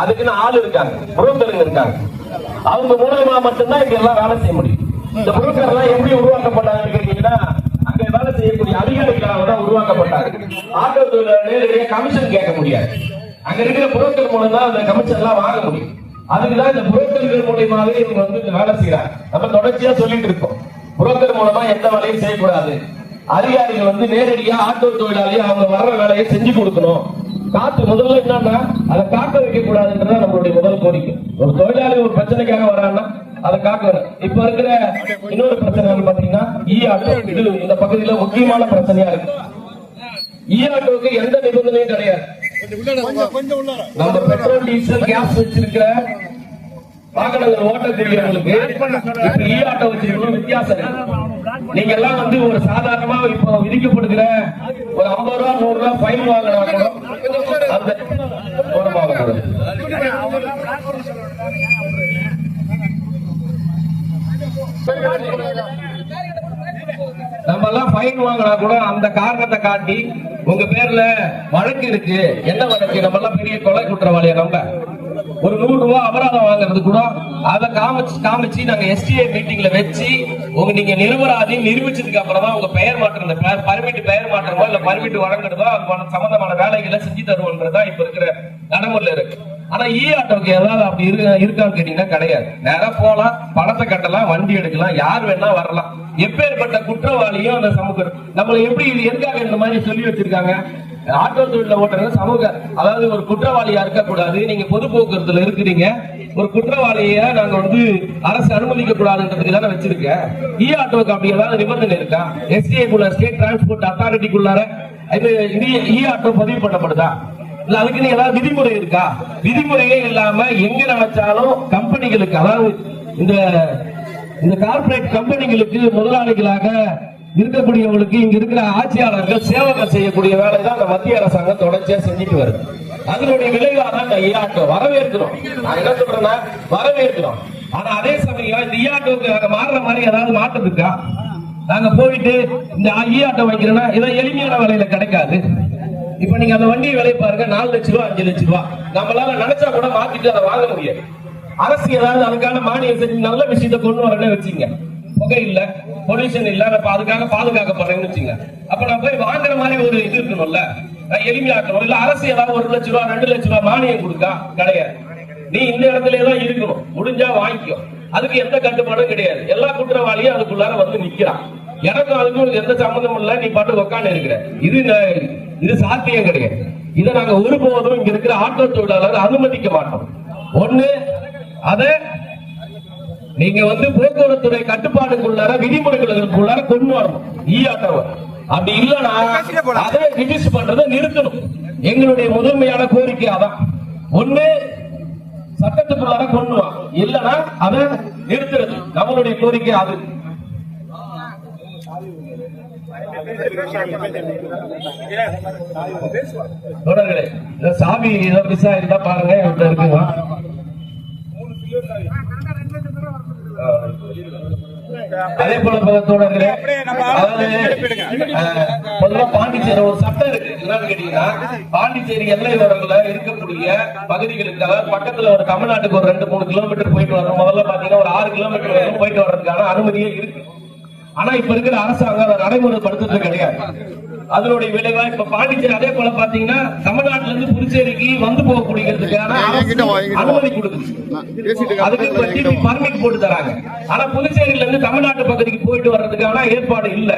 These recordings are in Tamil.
அதுக்குன்னு ஆள் இருக்காங்க, புரோக்கருங்க இருக்காங்க. அவங்க மூலமா மட்டும்தான் இங்க எல்லாம் வேலை செய்ய முடியும். இந்த புரோக்கர் எல்லாம் எப்படி உருவாக்கப்பட்டாங்கன்னு கேட்டீங்கன்னா, அங்க வேலை செய்யக்கூடிய அதிகாரிகளாக தான் உருவாக்கப்பட்டாங்க. ஆட்டோ தொழிலாளர்களே கமிஷன் கேட்க முடியாது. அங்க இருக்கிற புரோக்கர் மூலம் தான் அந்த கமிஷன் எல்லாம் வாங்க முடியும். அதுக்குதான் இந்த புரோக்கர்கள் மூலியமாவே இவங்க வந்து வேலை செய்யறாங்க. நம்ம தொடர்ச்சியா சொல்லிட்டு இருக்கோம், புரோக்கர் மூலமா எந்த வேலையும் செய்யக்கூடாது. அதிகாரிகள் வந்து நேரடியா ஆட்டோ தொழிலாளியை அவங்க வர்ற வேலையை செஞ்சு கொடுக்கணும். காத்து முதல்ல என்னன்னா அதை காக்க வைக்க கூடாதுன்றத நம்மளுடைய முதல் கோரிக்கை. ஒரு தொழிலாளி ஒரு பிரச்சனைக்காக வரான்னா அதை காக்கணும். இப்ப இருக்கிற இன்னொரு பிரச்சனை பாத்தீங்கன்னா இ ஆட்டோ. இது இந்த பகுதியில முக்கியமான பிரச்சனையா இருக்கு. இ ஆட்டோவுக்கு எந்த நிபந்தனையும் கிடையாது. நம்ம பெட்ரோல் டீசல் கேஸ் வச்சிருக்கிற வாகனங்கள் ஓட்டக்கூடியவங்களுக்கு இப்ப இ ஆட்டோ வச்சிருக்கணும் வித்தியாசம் இருக்கு. நீங்க எல்லாம் வந்து ஒரு சாதாரணமா இப்ப விதிக்கப்படுகிற ஒரு 50 ரூபா 100 ரூபா ஃபைன் வாங்கினா கூட அந்த நம்ம எல்லாம் ஃபைன் வாங்கினா கூட அந்த காரணத்தை காட்டி உங்க பேர்ல வழக்கு இருக்கு, என்ன வழக்கு, நம்ம எல்லாம் பெரிய கொலை குற்றவாளியா, நம்ம ஒரு 100 ரூபாய் அபராதம் வாங்குறது கூட அதை காமிச்சு நாங்க எஸ்டிஏ மீட்டிங்ல வச்சு உங்க நீங்க நிரபராதி நிரூபிச்சதுக்கு அப்புறம் தான் உங்க பெயர் மாற்றம், பர்மிட் பெயர் மாற்றமோ இல்ல பர்மிட் வழங்குறதோ அது சம்பந்தமான வேலைகளை செஞ்சு தருவோன்றதா இப்ப இருக்கிற நடைமுறையில இருக்கு. ஆனா இ ஆட்டோக்கு ஏதாவது அப்படி இருக்கான்னு கேட்டீங்கன்னா கிடையாது. நேரம் போலாம், பணத்தை கட்டலாம், வண்டி எடுக்கலாம், யார் வேணா வரலாம். எப்பேற்பட்ட குற்றவாளியும் அந்த சமூகம் நம்மளை எப்படி எதுக்காக இந்த மாதிரி சொல்லி வச்சிருக்காங்க, ஆட்டோ தொழில ஓட்டுறது சமூக, அதாவது ஒரு குற்றவாளியா இருக்கக்கூடாது. நீங்க பொது போக்குவரத்துல இருக்கிறீங்க, ஒரு குற்றவாளிய நாங்க வந்து அரசு அனுமதிக்க கூடாதுன்றதுக்கு தானே வச்சிருக்கேன். இ ஆட்டோக்கு அப்படி ஏதாவது நிபந்தனை இருக்கா? எஸ்டிஏ குள்ள ஸ்டேட் டிரான்ஸ்போர்ட் அத்தாரிட்டிக்குள்ளார இ ஆட்டோ பதிவு பண்ணப்படுதா? இல்ல அதுக்கு ஏதாவது விதிமுறை இருக்கா? விதிமுறையே இல்லாம எங்க நினைச்சாலும் கம்பெனிகளுக்கு, அதாவது இந்த கார்பரேட் கம்பெனிகளுக்கு முதலாளிகளாக இருக்கக்கூடியவங்களுக்கு இங்க இருக்கிற ஆட்சியாளர்கள் சேவகம் செய்யக்கூடிய வேலை தான் அந்த மத்திய அரசாங்கம் தொடர்ச்சியா செஞ்சுட்டு வருது. அதனுடைய விளைவாக தான் இந்த இ ஆட்டோ வரவேற்கிறோம். நான் என்ன சொல்றேன்னா வரவேற்கிறோம். ஆனா அதே சமயம் இந்த இ ஆட்டோவுக்கு நாங்க மாறுற மாதிரி ஏதாவது மாற்றம் இருக்கா? நாங்க போயிட்டு இந்த இ ஆட்டோ வைக்கிறோம்னா இதை எளிமையான விலையில கிடைக்காது. இப்ப நீங்க அந்த வண்டி விலை பாருங்க, 4 லட்சம் ரூபாய் 5 லட்சம் ரூபாய். நம்மளால நினைச்சா கூட மாத்திட்டு அதை வாங்க முடியாது. அரசு ஏதாவது அதுக்கான மானியம் செஞ்சு நல்ல விஷயத்தை கொண்டு வரணும்னு வச்சுங்க, புகை இல்ல, பொல்யூஷன் இல்ல, அதுக்காக பாதுகாக்கப்படுறேன்னு வச்சுங்க. அப்ப நான் போய் வாங்குற மாதிரி ஒரு இது இருக்கணும்ல, நான் எளிமையாக்கணும். இல்ல அரசு ஏதாவது 1 லட்சம் ரூபாய் 2 லட்சம் ரூபாய் மானியம் கொடுக்கா? கிடையாது. நீ இந்த இடத்துல தான் இருக்கணும், முடிஞ்சா வாங்கிக்கோ. அதுக்கு எந்த கட்டுப்பாடும் கிடையாது. எல்லா குற்றவாளியும் அதுக்குள்ளார வந்து நிக்கிறான். எனக்கும் அதுக்கும் எந்த சம்பந்தமும் இல்ல, நீ பாட்டு உட்காந்து இருக்கிற. இது சாத்தியம் கிடையாது. இதை நாங்க ஒருபோதும் இங்க இருக்கிற ஆட்டோ தொழிலாளர் அனுமதிக்க மாட்டோம். ஒண்ணு அத நீங்க வந்து போக்குவரத்துறை கட்டுப்பாடுக்குள்ளார விதிமுறைகளுக்குள்ளார கொண்டு வரணும் இ ஆட்டோவை. அப்படி இல்லைன்னா அதை ரிஜிஸ்டர் பண்றதை நிறுத்தணும். எங்களுடைய முதன்மையான கோரிக்கை அதான். ஒண்ணு சட்டத்துக்குள்ளார கொண்டு வா, இல்லைன்னா அதை நிறுத்துறது நம்மளுடைய கோரிக்கை. அது தொடர்களே சாமி ஏதோ மிஸ் ஆயிருந்தா பாருங்க, இருக்குங்க. அதே போல தோழர்களே, பொதுவா பாண்டிச்சேரி ஒரு சட்டம் இருக்கு. என்னன்னு கேட்டீங்கன்னா, பாண்டிச்சேரி எல்லை ஓரங்கள்ல இருக்கக்கூடிய பகுதிகளுக்கு, அதாவது பக்கத்துல ஒரு தமிழ்நாட்டுக்கு ஒரு 2-3 கிலோமீட்டர் போயிட்டு வரணும். முதல்ல பாத்தீங்கன்னா ஒரு 6 கிலோமீட்டர் வரைக்கும் போயிட்டு வர்றதுக்கான அனுமதியே இருக்கு. ஆனா இப்ப இருக்கிற அரசாங்கம் அதை நடைமுறைப்படுத்துறது கிடையாது. அதனுடைய விளைவா இப்ப பாண்டிச்சேரி அதே போல பாத்தீங்கன்னா தமிழ்நாட்டுல இருந்து புதுச்சேரிக்கு வந்து போகக்கூடியதுக்கான அனுமதி கொடுக்குது. அதுக்கு பர்மிட் போட்டு தராங்க. ஆனா புதுச்சேரியில இருந்து தமிழ்நாட்டு பகுதிக்கு போயிட்டு வர்றதுக்கான ஏற்பாடு இல்ல.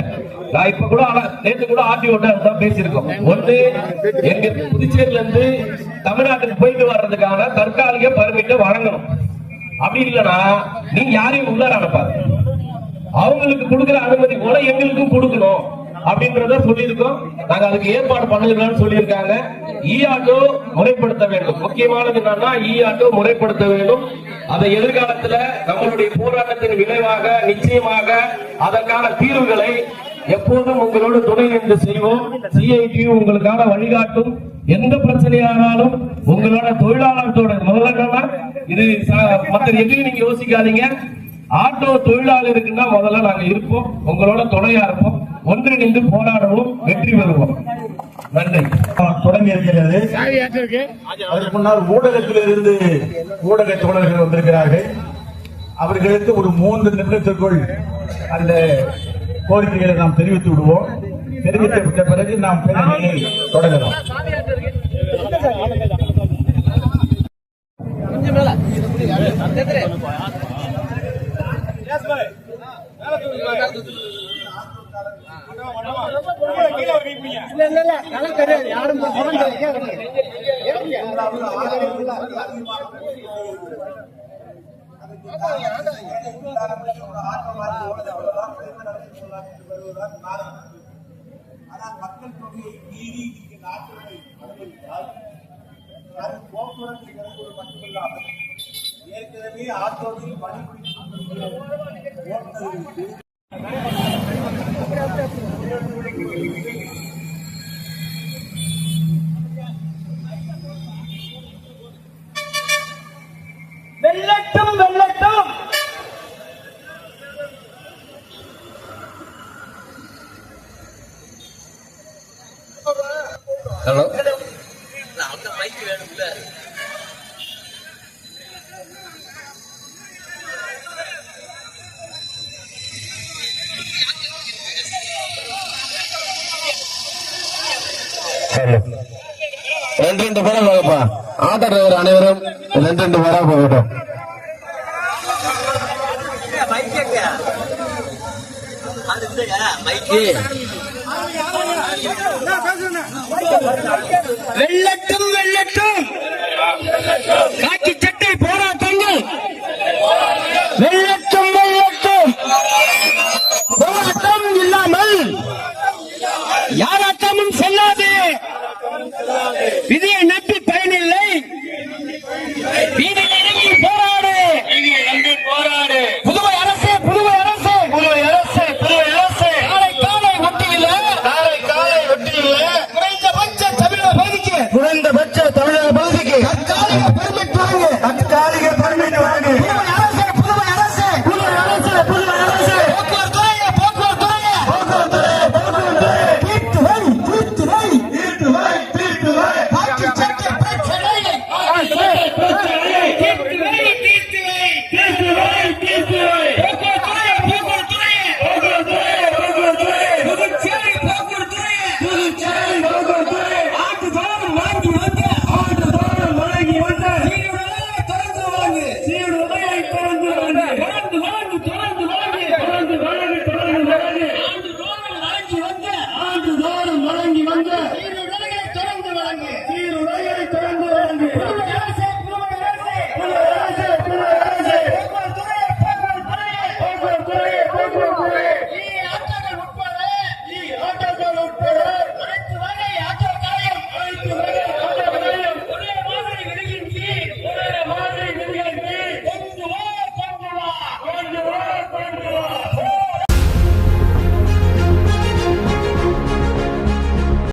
நான் இப்ப கூட நேற்று கூட ஆர்டிஓட்ட தான் பேசியிருக்கோம். ஒன்று எங்க புதுச்சேரியில இருந்து தமிழ்நாட்டுக்கு போயிட்டு வர்றதுக்கான தற்காலிக பர்மிட்டை வழங்கணும். அப்படி இல்லைன்னா நீங்க யாரையும் உள்ளார அனுப்பாது, அவங்களுக்கு கொடுக்கிற அனுமதி போல எங்களுக்கும் கொடுக்கணும் அப்படின்றத சொல்லியிருக்கோம். நாங்க அதுக்கு ஏற்பாடு பண்ணுங்கன்னு சொல்லியிருக்காங்க. இ ஆட்டோ முறைப்படுத்த வேண்டும். முக்கியமானது என்னன்னா இ ஆட்டோ முறைப்படுத்த வேண்டும். அதை எதிர்காலத்துல நம்மளுடைய போராட்டத்தின் விளைவாக நிச்சயமாக அதற்கான தீர்வுகளை எப்போதும் உங்களோடு துணை நின்று செய்வோம். சிஐடி உங்களுக்கான வழிகாட்டும். எந்த பிரச்சனையானாலும் உங்களோட தொழிலாளர்களோட முதல்ல இது மற்ற எதையும் நீங்க யோசிக்காதீங்க. ஆட்டோ தொழிலாளருக்குன்னா முதல்ல நாங்க இருப்போம், உங்களோட துணையா இருப்போம். ஒன்றிணைந்து போராடுவோம், வெற்றி பெறுவோம். நன்றி. தொடங்கி இருக்கிறது. அதற்கு முன்னால் ஊடகத்தில் இருந்து ஊடக தோழர்கள் வந்திருக்கிறார்கள். அவர்களுக்கு ஒரு 3 நிமிடத்திற்குள் அந்த கோரிக்கைகளை நாம் தெரிவித்து விடுவோம். தெரிவிக்கப்பட்ட பிறகு நாம் பேரணியை தொடங்கலாம். ஆனால் மக்கள் தொகையை மீறி நாட்டுகளை போக்குவரத்து இழப்பது மட்டுமில்லாமல் ஏற்கனவே ஆட்டோவில் பணிபுரிந்து வெள்ளட்டும் வெள்ளட்டும் ஹலோ ரெண்டு பேரா போகப்பா. ஆட்டோ டிரைவர் அனைவரும் 2 பேரா போகட்டும். வெள்ளட்டும் வெள்ளட்டும் காக்கி சட்டை போராட்டங்கள் வெள்ளட்டும் வெள்ளட்டும் போராட்டம் இல்லாமல் யாராட்டமும் செல்லாது. விதியை நம்பி பயனில்லை. வீதியில் இறங்கி போராடு. புதுவை அரசு புதுவை அரசு புதுவை அரசு புதுவை அரசு காலை ஒட்டியில குறைந்தபட்ச தமிழக பகுதிக்கு தற்காலிக